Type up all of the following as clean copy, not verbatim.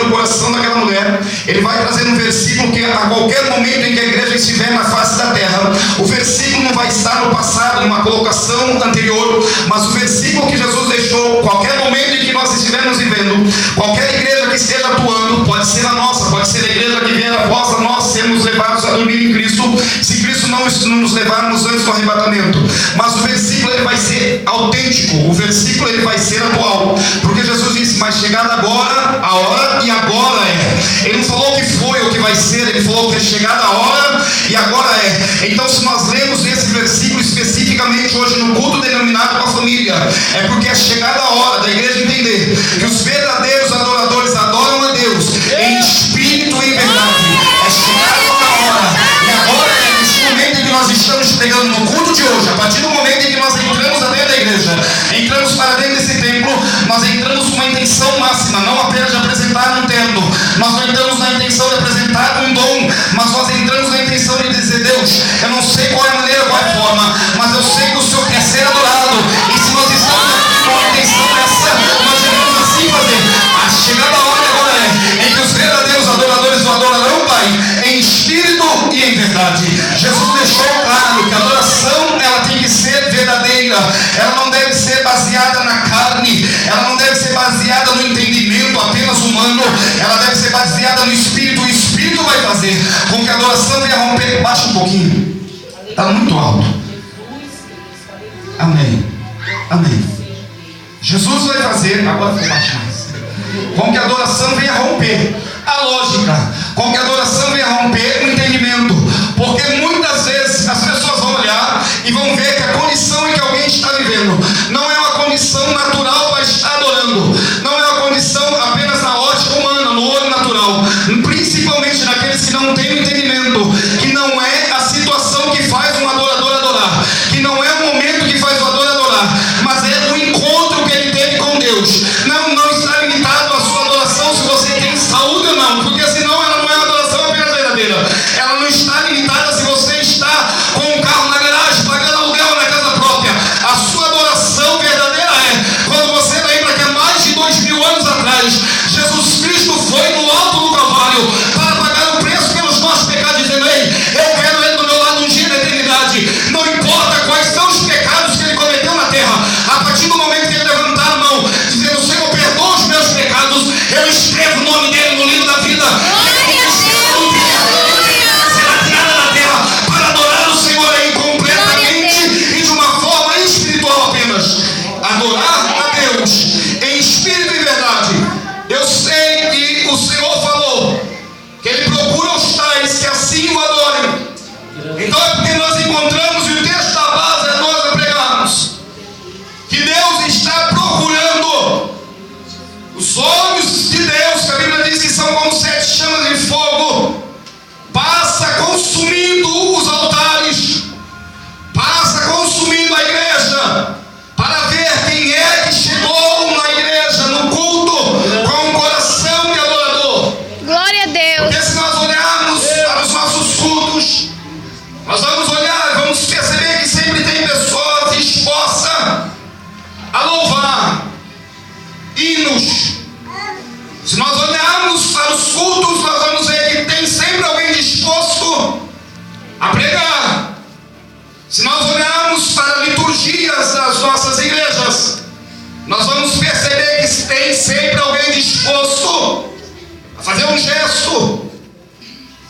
no coração daquela mulher. Ele vai trazer um versículo que a qualquer momento em que a igreja estiver na face da terra, o versículo não vai estar no passado, numa colocação anterior, mas o versículo que Jesus deixou, qualquer momento em que nós estivermos vivendo, qualquer igreja que esteja atuando, pode ser a nossa, pode ser a igreja que vier após a nós sermos levados a dormir em Cristo, se Cristo não nos levarmos antes do arrebatamento. Mas o versículo ele vai ser autêntico, o versículo ele vai ser atual, porque Jesus disse: mas chegada agora a hora, e agora é. Ele não falou que foi ou que vai ser, ele falou que é chegada a hora e agora é. Então, se nós lemos esse versículo especificamente hoje no culto denominado com a família, é porque é chegada a hora da igreja entender que os verdadeiros adoradores adoram a Deus em espírito e em verdade. É chegada a hora, e agora é nesse momento em que nós estamos pegando no culto de hoje, a partir do momento em que nós entramos dentro da igreja, entramos para dentro desse templo, nós entramos com uma intenção máxima, não apenas de apresentar um terno, nós não entramos na intenção de apresentar um dom, mas nós entramos na intenção de dizer: Deus, eu não sei qual é a maneira, qual é a forma, mas eu sei que o Senhor quer ser adorado, e se nós estamos com a intenção dessa, nós devemos assim fazer. A chegada a hora agora é em que os verdadeiros adoradores o adorarão, Pai, em espírito e em verdade. Jesus deixou claro que a adoração ela tem que ser verdadeira, ela não deve ser baseada na carne, ela não deve ser baseada no entendimento apenas humano, ela deve ser baseada no Espírito. O Espírito vai fazer com que a adoração venha romper. Baixa um pouquinho, está muito alto. Amém, amém. Jesus vai fazer, agora vou baixar mais, com que a adoração venha romper a lógica, com que a adoração venha romper o entendimento, porque muitas vezes as pessoas vão olhar e vão ver que a condição em que alguém está vivendo não é uma condição natural para estar adorando, não é uma condição apenas na ótica humana, no olho natural, principalmente naqueles que não têm o entendimento, que não é a situação que faz um adorador adorar, que não é o momento que faz o adorador adorar, mas é o encontro que ele teve com Deus. Não está limitado a sua adoração se você tem saúde ou não, porque senão ela não é uma adoração apenas verdadeira. Ela não está limitada se você está com um carro na garagem, pagando aluguel na casa própria. A sua adoração verdadeira é quando você lembra que há mais de 2000 anos atrás Jesus Cristo foi no alto do Calvário para pagar o preço pelos nossos pecados, dizendo: ei, eu quero ele do meu lado um dia na eternidade. Não importa quais são os pecados que ele cometeu na terra, a partir do momento que ele levantar a mão dizendo: Senhor, perdoa os meus pecados, eu escrevo o nome dele no livro da vida. Será tirada da terra para adorar o Senhor aí completamente e de uma forma espiritual apenas. Adorar a Deus em espírito e verdade. Eu sei que o Senhor falou que ele procura os tais que assim o adorem. Então é porque nós encontramos, e o texto da base é nós a pregarmos, que Deus está procurando os olhos de Deus, que a Bíblia diz que são como 7 chamas de fogo, passa consumindo os altares, passa consumindo a igreja, para ver quem é que chegou na igreja, no culto, com um coração de adorador. Glória a Deus. Porque se nós olharmos para os nossos cultos, nós vamos olhar e vamos perceber que sempre tem pessoas dispostas a louvar, hinos. Se nós olharmos para os cultos, nós vamos ver que tem sempre alguém disposto a pregar. Se nós olharmos para liturgias das nossas igrejas, nós vamos perceber que tem sempre alguém disposto a fazer um gesto.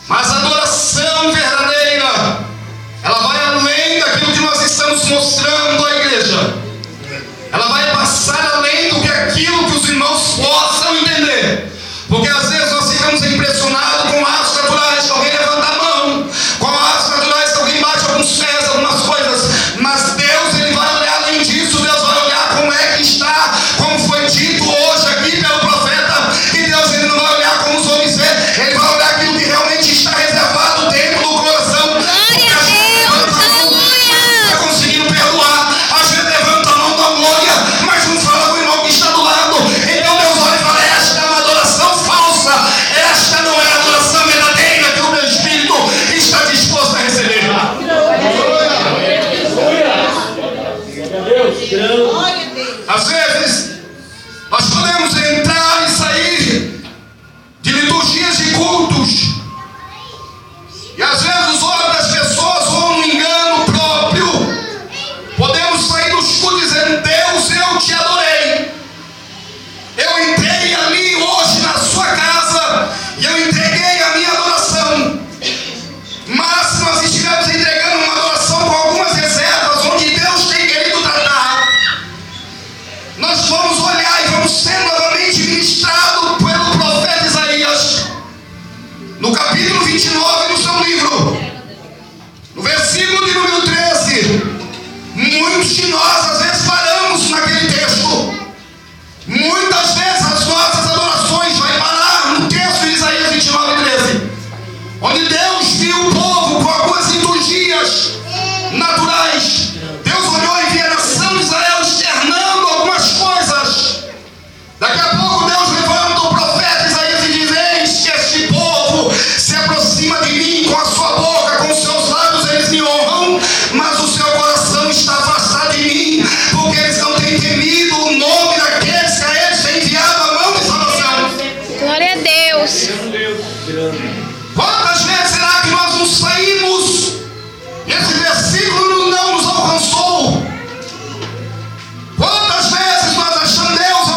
Mas a adoração verdadeira, ela vai além daquilo que nós estamos mostrando à igreja. Ela vai passar além do que aquilo que os irmãos possam entender. Porque às vezes nós ficamos impressionados com atos naturais, que alguém levanta a mão, com atos naturais que alguém bate alguns pés, algumas coisas. Mas Deus, ele vai olhar além disso. Deus vai olhar como é que está, como foi dito hoje aqui pelo profeta. E Deus, ele não vai olhar como os homens vê, ele vai olhar aquilo que realmente está reservado dentro do coração. Porque a gente levanta a mão, está conseguindo perdoar. A gente levanta a mão da glória, mas não fala com o irmão que está do lado. Então Deus olha e fala: esta é uma adoração falsa. Quantas vezes será que nós não saímos e esse versículo não nos alcançou? Quantas vezes nós achamos, Deus,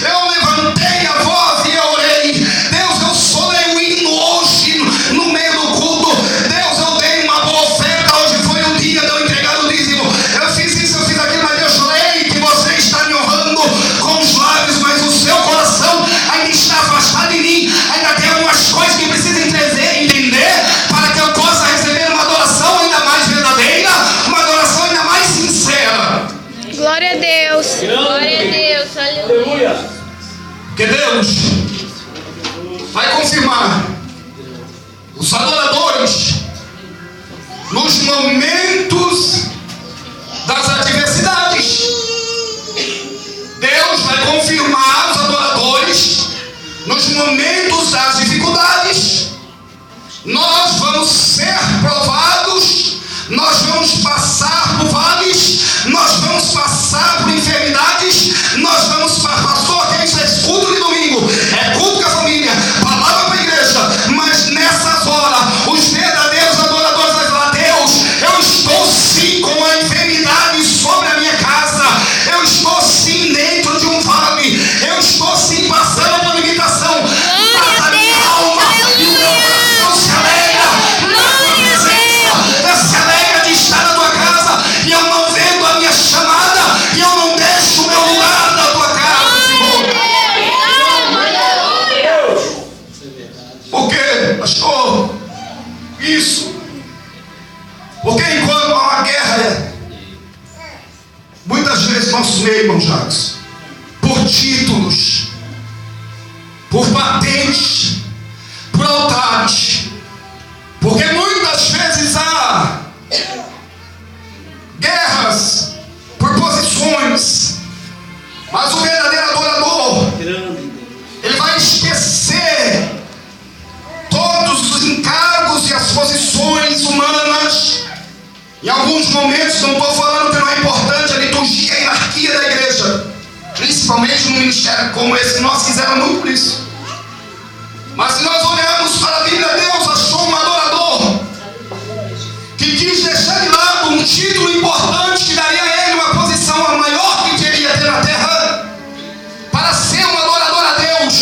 eu levantei a voz e eu orei. Deus, eu solei o hino hoje no meio do culto. Deus, eu dei uma boa oferta, hoje foi o dia de eu entregar o dízimo. Eu fiz isso, eu fiz aquilo, mas eu chorei que você está me honrando com os lábios, mas o seu coração ainda está afastado de mim. Ainda tem algumas coisas que precisa entender para que eu possa receber uma adoração ainda mais verdadeira, uma adoração ainda mais sincera. Glória a Deus. Glória a Deus. Aleluia. Porque Deus vai confirmar os adoradores nos momentos das adversidades. Deus vai confirmar os adoradores nos momentos das dificuldades. Nós vamos ser provados, nós vamos passar por vales, nós vamos passar por enfermidades, nós vamos passar, pastor, que isso é culto de domingo, é culto com a família, palavra para a igreja, mas nessas horas, os verdadeiros adoradores vão falar: Deus, eu estou sim com a enfermidade sobre a minha casa, eu estou sim dentro de um vale, eu estou sim passando por limitação, mas a minha alma e o meu coração se alegra na tua presença, se alegra de estar na tua casa, e eu não vendo a minha chamada, e eu não deixo o meu lugar na tua casa, Senhor. Por quê, pastor? Isso. Porque enquanto há uma guerra, muitas vezes nosso meio, irmão Jacques, por títulos, por patentes, por altares, porque muitas vezes há guerras por posições, mas o verdadeiro adorador, ele vai esquecer todos os encargos e as posições humanas. Em alguns momentos, não estou falando que não é importante a liturgia e a hierarquia da igreja, principalmente num ministério como esse, nós fizemos muito por isso. Mas se nós olharmos para a Bíblia, Deus achou um adorador que quis deixar de lado um título importante que daria a ele uma posição a maior que queria ter na terra, para ser um adorador a Deus.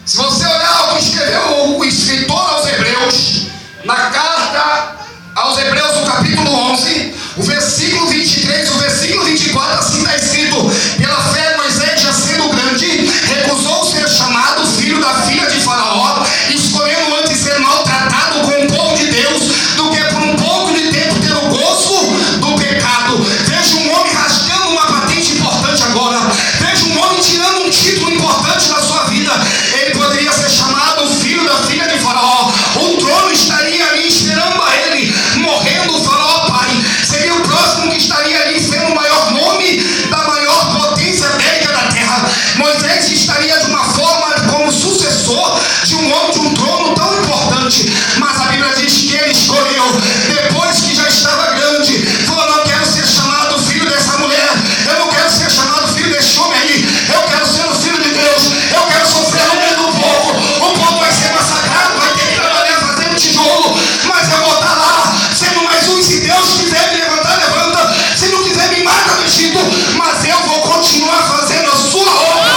Se você olhar o que escreveu o escritor aos Hebreus, na carta aos Hebreus, no capítulo 11, o versículo 23, o versículo 24, assim está escrito: pela fé Moisés, já sendo grande, recusou ser chamado filho da filha de Faraó, escolhendo antes ser maltratado com o povo de Deus, do que por um pouco de tempo ter o gozo do pecado. Veja um homem rasgando uma patente importante agora, veja um homem tirando um título importante na sua vida. Ele poderia ser chamado filho da filha de Faraó, o trono estaria ali esperando a ele, morrendo o Faraó pai, seria o próximo que estaria ali sendo o maior nome da maior potência bélica da terra. Moisés estaria de uma forma como sucessor de um homem de um trono tão importante, mas a Bíblia diz que ele escolheu, depois que já estava grande, falou: não quero ser chamado filho dessa mulher, eu não quero ser chamado filho desse homem aí, eu quero ser o filho de Deus, eu quero sofrer no meio do povo, o povo vai ser massacrado, vai ter que trabalhar fazendo tijolo, mas eu vou estar lá sendo mais um. Se Deus quiser me levantar, levanta, se não quiser me mata no Egito, mas eu vou continuar fazendo a sua obra.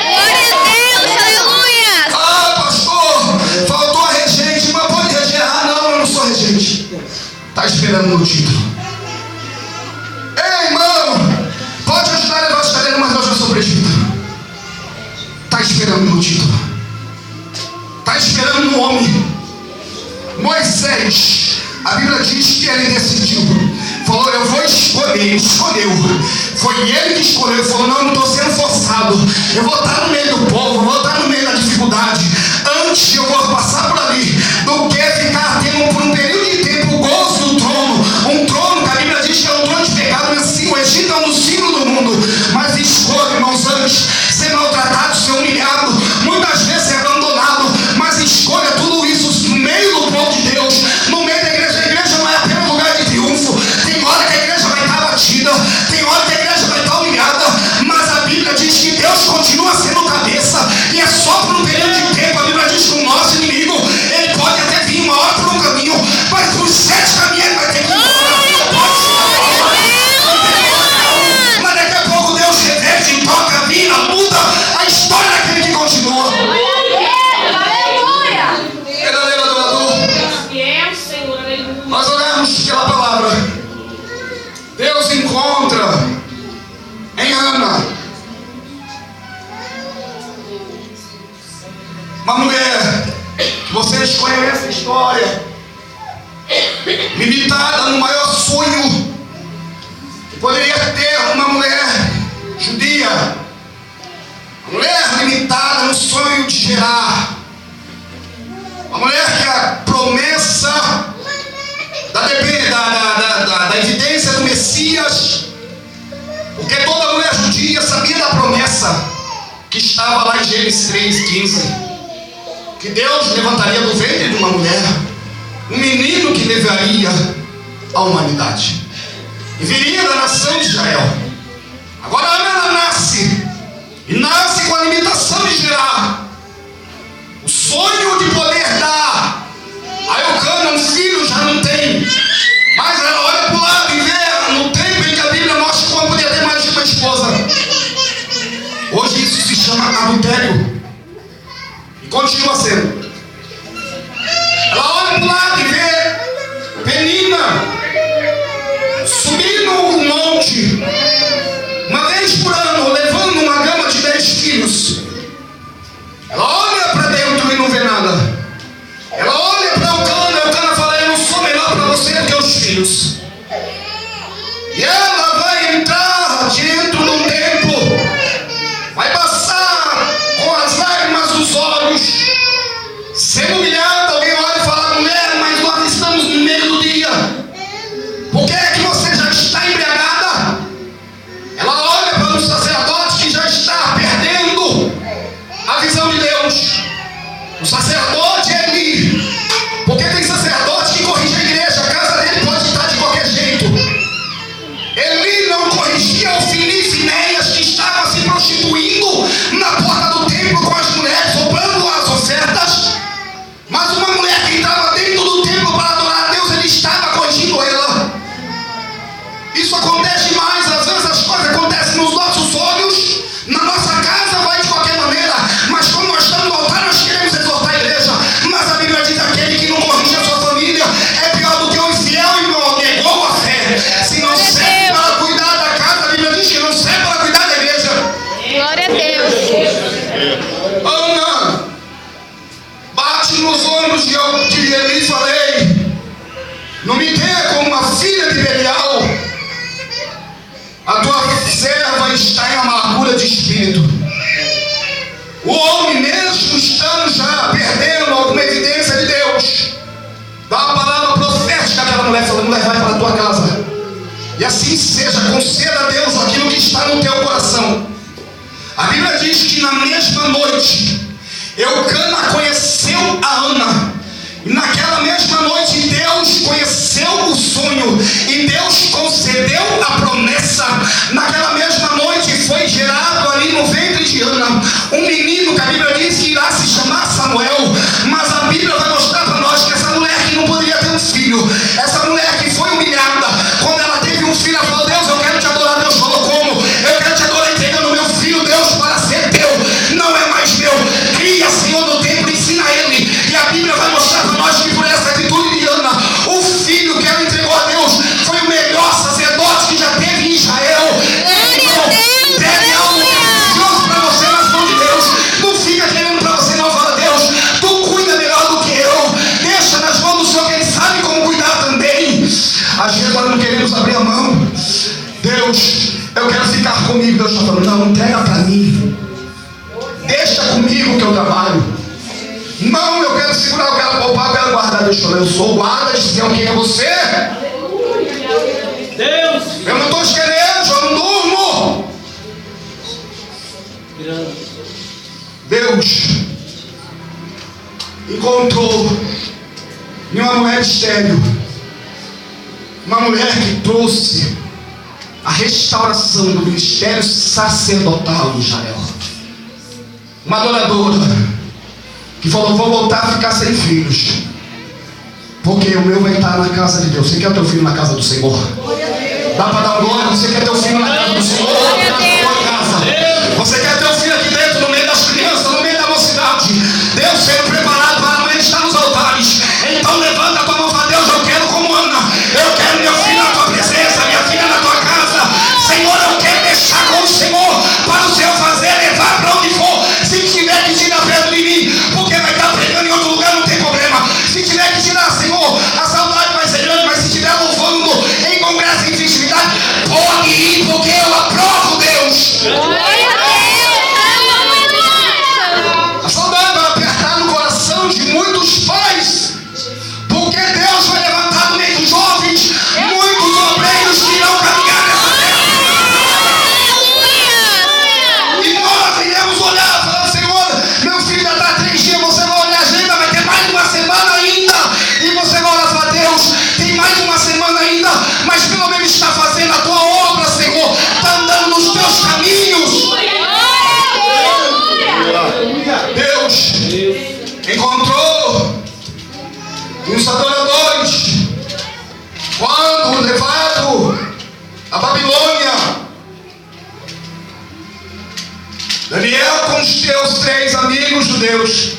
Glória a Deus. Aleluia. Ah, pastor, faltou a regente, mas pode reger. Ah, não, eu não sou regente. Está esperando no título. Ei, irmão, pode ajudar a levar as cadeiras, mas eu já sou presbítero. Está esperando no título, está esperando no homem. Moisés, a Bíblia diz que ele decidiu, falou: eu vou escolher, escolheu. Foi ele que escolheu, falou: não, eu não estou sendo forçado, eu vou estar no meio do povo, eu vou estar no meio da dificuldade, antes eu vou passar por ali, do que ficar tendo por um período de tempo o gozo do trono, um trono que a Bíblia diz que é um trono de pecado, mas sim, o Egito é um dos símbolos do mundo. Mas escolha, irmãos, antes ser maltratado, ser humilhado, muitas vezes ser abandonado, mas escolha tudo isso no meio do povo de Deus, no meio da igreja. A igreja não é apenas lugar de triunfo, tem hora que a igreja vai estar abatida, tem hora que a igreja vai estar humilhada, mas a Bíblia diz que Deus continua sendo cabeça, história, limitada no maior sonho que poderia ter uma mulher judia, uma mulher limitada no sonho de gerar, uma mulher que a promessa da evidência do Messias, porque toda mulher judia sabia da promessa que estava lá em Gênesis 3:15, que Deus levantaria do ventre de uma mulher um menino que levaria a humanidade e viria da nação de Israel. Agora ela nasce, e nasce com a limitação de gerar, o sonho de poder dar a Eucana um filho. Já não tem, mas ela olha para o lado e vê no tempo em que a Bíblia mostra como podia ter mais de uma esposa. Hoje isso se chama adultério, e continua sendo. Ela olha para o lado e vê Penina subindo um monte uma vez por ano, levando uma gama de 10 filhos. Ela olha para dentro e não vê nada. Ela olha para Eucana fala: eu não sou melhor para você do que os filhos. E ela vai entrar dentro de um templo, vai passar com as lágrimas dos olhos, sendo humilhada. Alguém olha e fala: mulher, mas nós estamos no meio do dia, por que é que você já está embriagada? Ela olha para um sacerdote que já está perdendo a visão de Deus. O sacerdote é Eli, porque tem sacerdote que corrige a igreja, a casa dele pode estar de qualquer jeito. Eli não corrigia Ofni e Finéias, que estava se prostituindo na porta do templo com as mulheres, roubando as ofertas. Mas uma mulher que estava dentro do templo para adorar a Deus, ele estava corrigindo ela. Isso acontece mais, às vezes as coisas acontecem nos nossos olhos, na nossa casa vai de qualquer maneira, mas quando nós estamos no altar, nós queremos exortar a igreja. Mas a Bíblia diz: aquele que não corrige a sua família é pior do que o infiel e negou a fé. Se não serve para cuidar da casa, a Bíblia diz que não serve para cuidar da igreja. Glória a Deus. Ana bate nos ombros de Eli e falei: não me tenha como uma filha de Belial. A tua serva está em amargura de espírito. O homem, mesmo estando já perdendo alguma evidência de Deus, dá uma palavra profética àquela mulher, falando: mulher, vai para a tua casa, e assim seja, conceda a Deus aquilo que está no teu coração. A Bíblia diz que na mesma noite Eucana conheceu a Ana, e naquela mesma noite Deus conheceu o sonho, e Deus concedeu a promessa. Naquela mesma noite foi gerado ali no ventre de Ana um menino que a Bíblia diz que irá se chamar Samuel. Mas a Bíblia vai mostrar para nós que essa mulher que não poderia ter um filho, essa mulher que foi humilhada, quando ela teve um filho, ela falou: Deus, eu quero te adorar. Deus falou: como? Eu quero te adorar entregando meu filho, Deus, para ser teu, não é mais meu. Cria, Senhor, no templo, ensina ele. E a Bíblia vai mostrar para nós que por essa atitude de Ana, o filho que ela entregou a Deus foi o melhor sacerdote que já teve em Israel. Entregue algo precioso para você nas mãos de Deus. Não fica querendo para você, não. Fala: Deus, tu cuida melhor do que eu. Deixa nas mãos do Senhor, que Ele sabe como cuidar também. A gente agora não queremos abrir a mão. Deus, eu quero ficar comigo. Deus está falando: não, entrega para mim. Deixa comigo que eu trabalho. Não, eu quero segurar, eu quero poupar, eu quero guardar. Deus falou: eu sou guarda de Sião. Quem é você? Deus. Eu não estou esquerendo, eu não durmo. Deus encontrou em uma mulher estéril, uma mulher que trouxe a restauração do ministério sacerdotal de Israel. Uma adoradora que falou: vou voltar a ficar sem filhos, porque o meu vai estar na casa de Deus. Você quer teu filho na casa do Senhor? Dá para dar um glória? Você quer teu filho na casa do Senhor? Você quer teu filho aqui dentro, no meio das crianças, no meio da mocidade? Deus sendo preparado para amanhã estar nos altares. Então levanta a tua mão e fala: Deus, eu quero como Ana, eu quero meu filho na tua presença, minha filha na tua casa. Senhor, eu quero deixar com o Senhor, para o Senhor fazer, levar para onde for. Se tiver que tirar perto de mim, porque vai estar pregando em outro lugar, não tem problema. Se tiver que Deus encontrou os adoradores quando levado à Babilônia. Daniel com os seus 3 amigos judeus,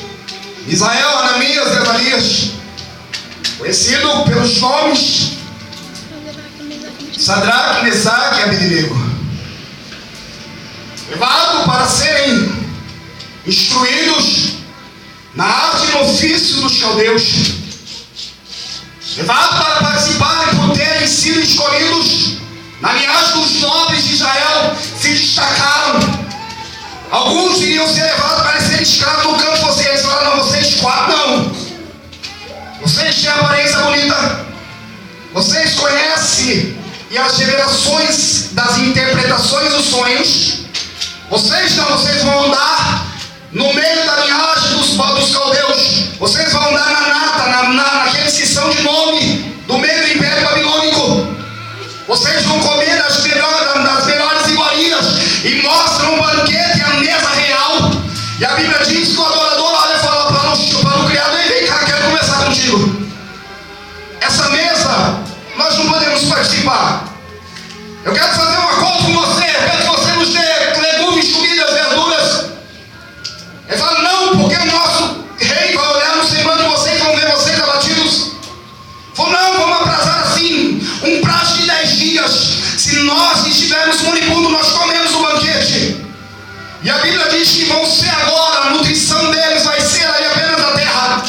Misael, Ananias e Azarias, conhecido pelos nomes Sadraque, Mesaque e Abednego, levado para serem instruídos na arte e no ofício dos caldeus, levado para participarem por terem sido escolhidos na linhagem dos nobres de Israel, se destacaram. Alguns iriam ser levados para serem escravos no campo. Vocês falaram: não, vocês 4 não. Vocês têm aparência bonita, vocês conhecem e as revelações das interpretações dos sonhos. Vocês não, vocês vão andar no meio da linhagem dos caldeus. Vocês vão andar na nata, naqueles que são de nome do meio do Império Babilônico. Vocês vão comer das melhores iguarias e mostram um banquete à mesa real. E a Bíblia diz que o adorador olha e fala para o criado: ei, vem cá, quero conversar contigo. Essa mesa nós não podemos participar. Eu quero fazer um acordo com você. Eu quero que você nos dê legumes, comidas, verduras. Ele fala: não, porque o nosso rei vai olhar no semblante de vocês, vão ver vocês abatidos. Falou: não, vamos aprazar assim um prazo de 10 dias. Se nós estivermos moribundo, nós comemos o banquete. E a Bíblia diz que vão ser agora, a nutrição deles vai ser aí apenas a terra.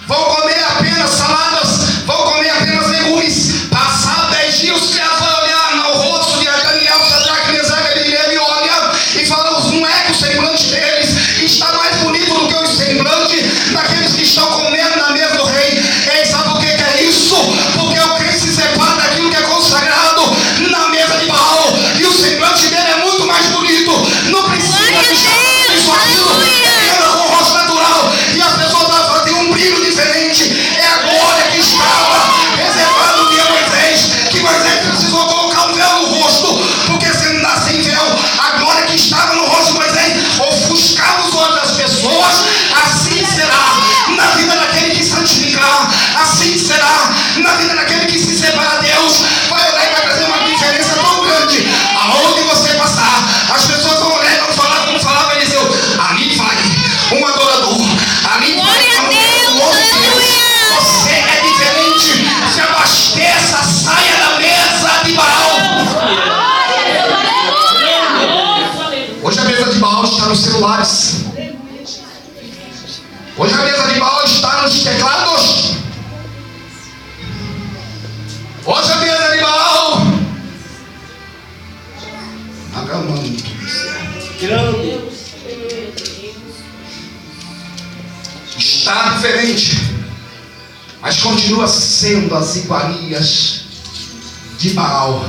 Vão comer apenas saladas, vão comer apenas legumes. Passado 10 dias, os criados vão olhar no rosto de Daniel, Sadraque, Mesaque e Abednego e olha e fala: não é que o semblante deles está mais bonito do que o semblante daqueles que estão comendo na mesa do rei. Ei, sabe por que é isso? Porque o crente se separa daquilo que é consagrado na mesa de Baal, e o semblante dele é muito mais bonito. Não precisa de isso, aquilo, ele anda com o rosto natural e as pessoas têm um brilho diferente. É a glória que estava reservada no dia de Moisés, que Moisés precisou colocar um véu no rosto, porque se andar sem véu, a glória que estava no rosto de Moisés ofuscava os olhos das pessoas. Assim será na vida daquele que santificar, assim será na vida daquele que se separa de Deus. Vai olhar e vai trazer uma diferença tão grande. Aonde você passar, as pessoas vão olhar e vão falar como falava Eliseu: ali vai um adorador, ali vai um outro Deus. Você é diferente. Se abasteça, saia da mesa de Baal. Hoje a mesa de Baal está nos celulares. Hoje a mesa de Baal está nos teclados. Hoje a mesa de Baal está diferente, mas continua sendo as iguarias de Baal.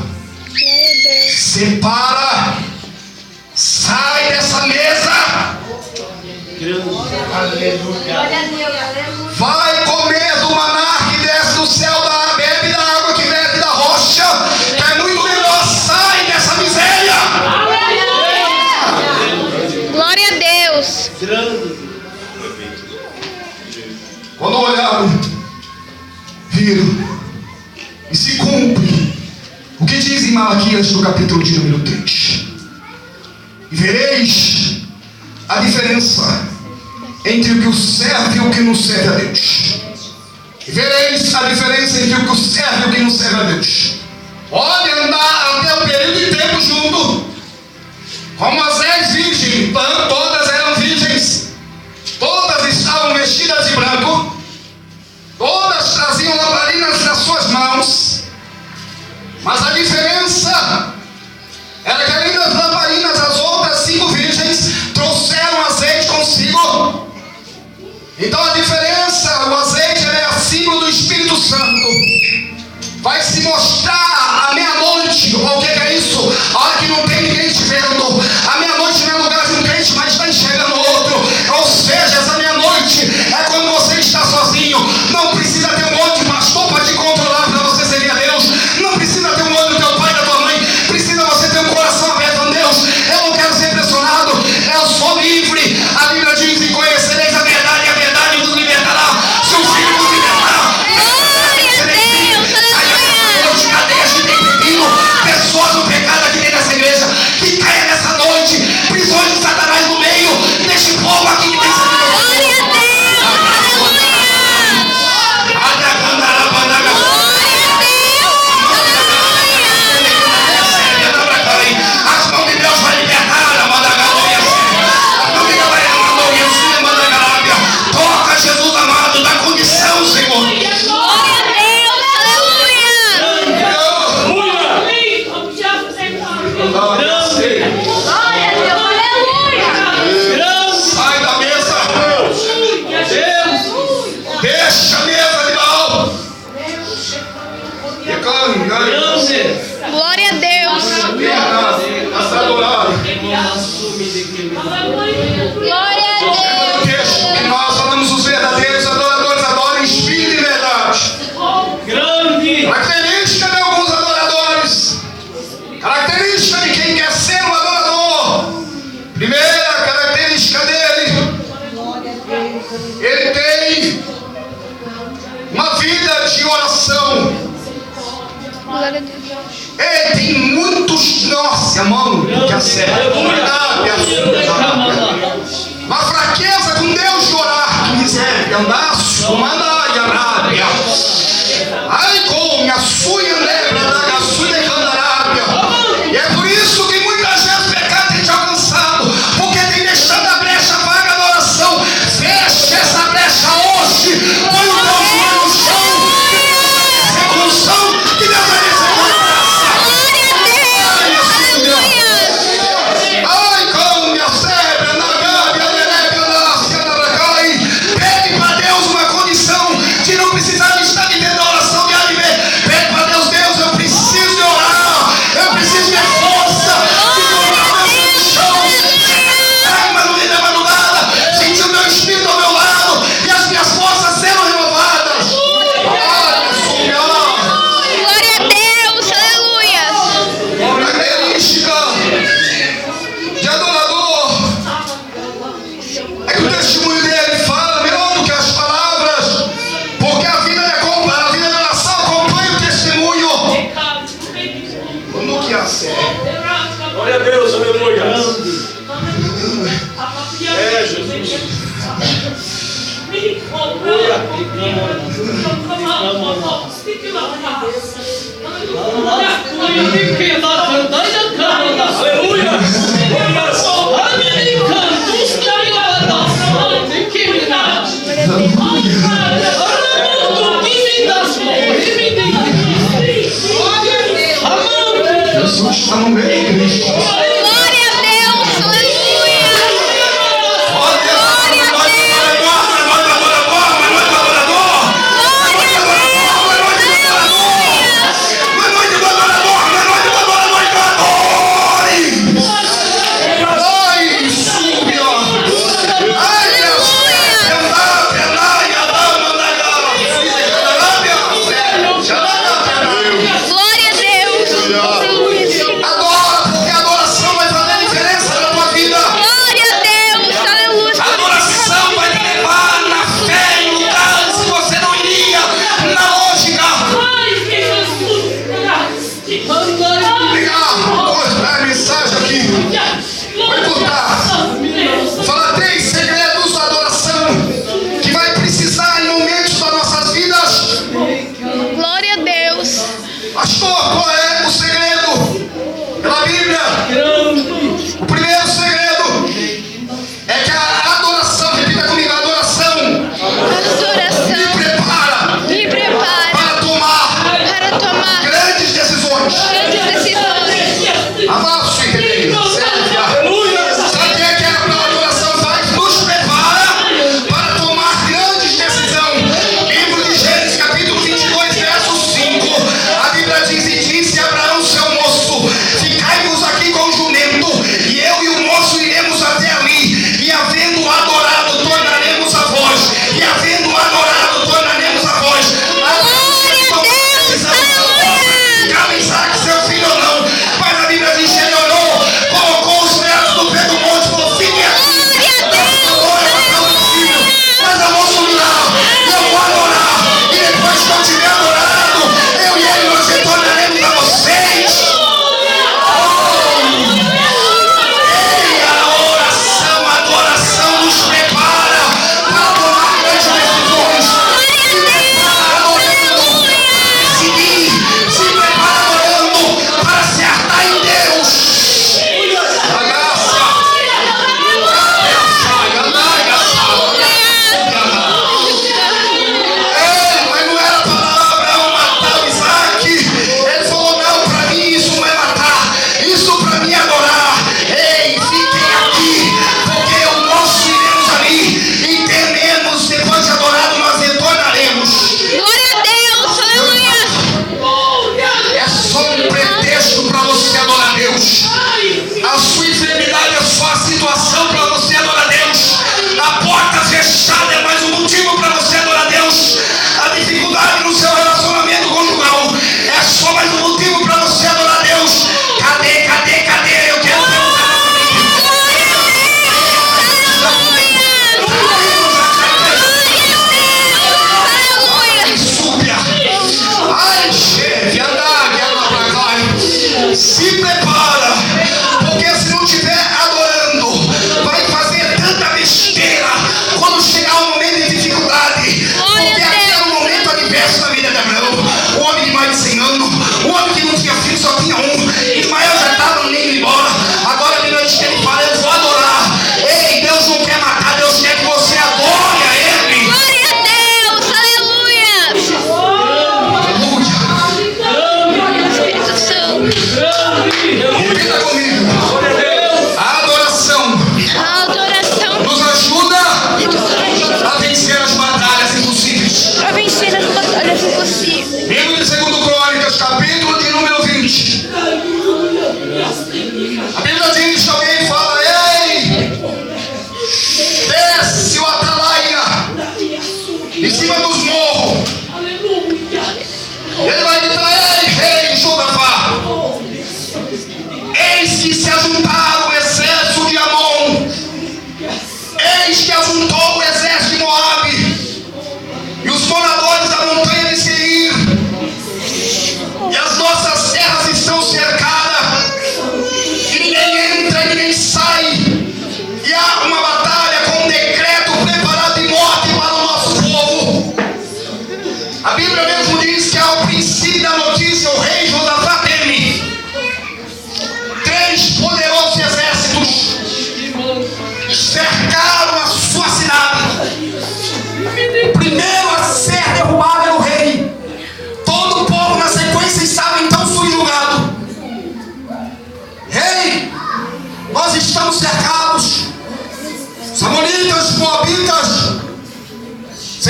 Separa, sai dessa mesa. Vai comer do maná que desce do céu, bebe da água que bebe da rocha, que é muito melhor. Sai dessa miséria. Glória a Deus. Quando olharam, viram e se cumpre o que diz em Malaquias no capítulo de número 3. E vereis a diferença entre o que o serve e o que não serve a Deus. E vereis a diferença entre o que serve e o que não serve a Deus. Pode andar até o período de tempo junto, como as 10 virgens, todas eram virgens, todas estavam vestidas de branco, todas traziam lamparinas nas suas mãos, mas a diferença era que além das lamparinas, as outras 5 virgens trouxeram azeite consigo. Então a diferença, o azeite é símbolo do Espírito Santo. Vai se mostrar à meia-noite. O que é isso? A hora que não tem ninguém te vendo. A meia-noite não é lugar de um crente, mas está enxergando outro. Ou seja, essa meia-noite é quando você está sozinho. Não precisa ter um monte de pastor para te controlar para você servir a Deus. Não precisa ter um olho do teu pai e da tua mãe. Precisa você ter um coração aberto a Deus. Eu não quero ser pressionado. Eu sou livre. A Bíblia diz: e conhecereis a ele tem uma vida de oração. Glória a Deus. Ele tem muitos nós, irmão, que acerta. Uma fraqueza com Deus de orar, que miséria, andaço, mandaia, arábia. Ai, como a sua negra, a sua candarábia. E é por isso que muitas vezes o pecado tem te alcançado, porque tem deixado a brecha vaga da oração. Feche essa brecha hoje, põe o teu joelho no chão, revolução, que Deus vai receber. Ai, como minha febre, na gábia, pede para Deus uma condição de não precisar de estar vivendo a oração de anime. Pede para Deus, Deus, eu preciso de orar, eu preciso de força, de colocar Deus no chão. Ai, mas no meio da madrugada, sentir o meu espírito ao meu lado e as minhas forças sendo renovadas. Glória a Deus, aleluia. Característica de adorador é que o testemunho dele fala melhor do que as palavras, porque a vida de oração acompanha o testemunho. Como que é certo? Glória a Deus, aleluia. É, Jesus. Aleluia. Jesus está no meio, Cristo. Glória a Deus, aleluia. Adora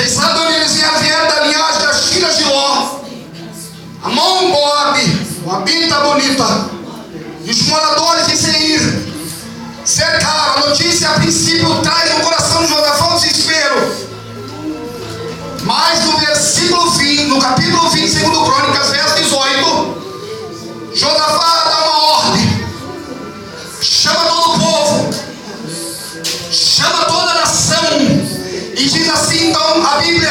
Vocês sabem de onde eles vieram? Da linhagem das filhas de Ló. Amon, Moabe, Moabita bonita, e os moradores de Seir cercaram. A notícia a princípio traz no coração de Josafá um desespero, mas no versículo 20, no capítulo 20, segundo Crônicas, verso 18, Josafá dá uma ordem, chama todo o povo, chama toda a nação, e diz assim, então a Bíblia: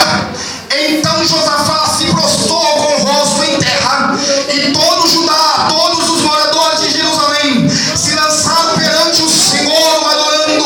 então Josafá se prostrou com o rosto em terra, e todo Judá, todos os moradores de Jerusalém, se lançaram perante o Senhor, adorando.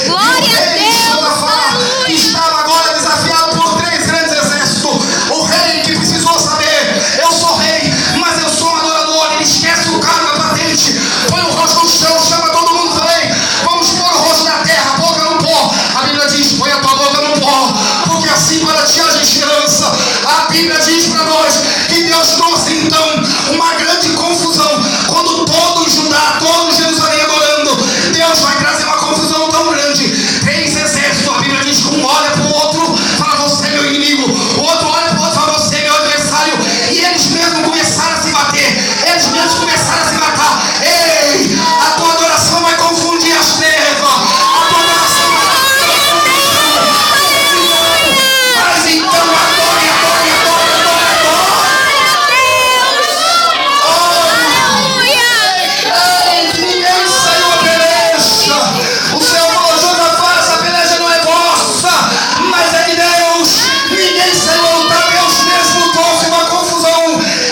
Glória a Deus, Josafá estava agora desafiado por 3 grandes exércitos. O rei que precisou saber: eu sou rei, mas eu sou um adorador. Ele esquece o cargo, a patente, põe o rosto no chão, chama todo mundo, falei: vamos pôr o rosto na terra, a boca no pó. A Bíblia diz: põe a tua boca no pó, porque assim para ti haja esperança. A Bíblia diz para nós que Deus trouxe então uma grande confusão. Quando todo Judá, todo Jerusalém adorando, Deus vai trazer uma confusão tão grande. 3 exércitos, a Bíblia diz que um olha para o outro, fala: você é meu inimigo. O outro olha para o outro, fala: você é meu adversário. E eles mesmos começaram a se bater, eles mesmos começaram a se matar. Ei, a tua adoração vai confundir as trevas. A tua adoração vai mas então adore, adore, adore, adore, adore. Ei, ninguém saiu a peleja. O Senhor falou: Josafá, essa peleja não é vossa, mas é de Deus. Ninguém saiu a lutar, Deus mesmo trouxe uma confusão.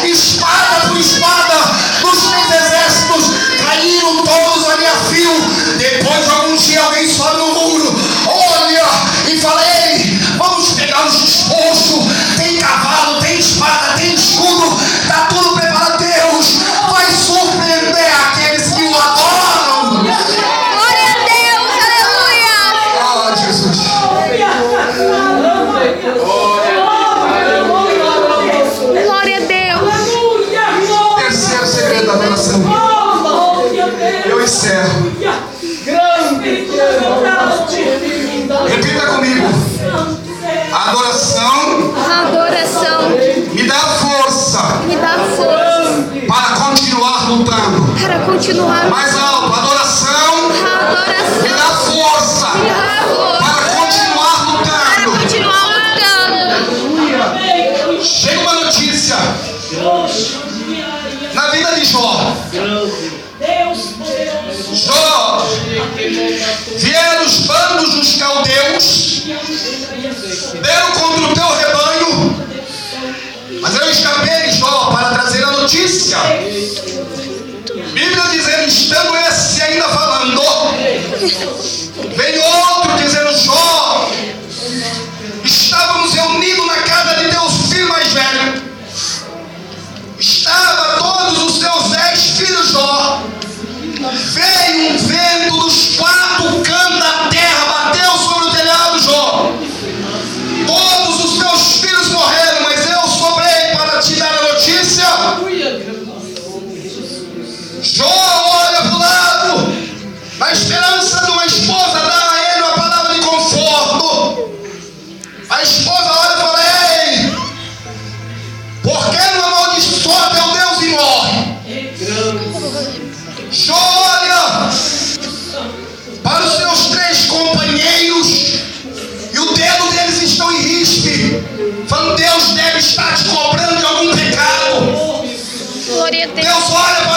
Espada por espada, dos 3 exércitos, caíram todos ali a fio. Depois de algum dia alguém sobe no muro, olha e fala: ei, vamos pegar os despojos. Tem cavalo, tem espada, tem escudo, está tudo preparado. Deus vai surpreender aqueles que o adoram. Glória a Deus, aleluia. Ah, Jesus. Glória a Deus. Terceiro segredo da adoração. Eu encerro. Repita comigo: a adoração Adoração me dá força me dá força para continuar lutando. para continuar. Mais alto: a adoração me Adoração dá força me dá força para continuar para lutando. continuar lutando. Chega uma notícia na vida de Jó. Jó, vieram os bandos dos caldeus, deram contra o teu rebanho, mas eu escapei, Jó, para trazer a notícia. Bíblia dizendo: estando esse ainda falando, veio outro dizendo: Jó, estávamos reunidos na casa de teu filho mais velho, estava todos os teus 10 filhos, Jó. Veio um vento dos 4 cantos da terra, bateu sobre o telhado, Jó. Todos os teus filhos morreram, mas eu sobrei para te dar a notícia. Jó olha para o lado, na esperança de uma esposa dar a ele uma palavra de conforto. A esposa olha e fala: ei, por que não amaldiçoa teu Deus e morre? Jó olha para os seus 3 companheiros e o dedo deles estão em rispe, falando: Deus deve estar te cobrando de algum pecado. Glória a Deus. Deus olha para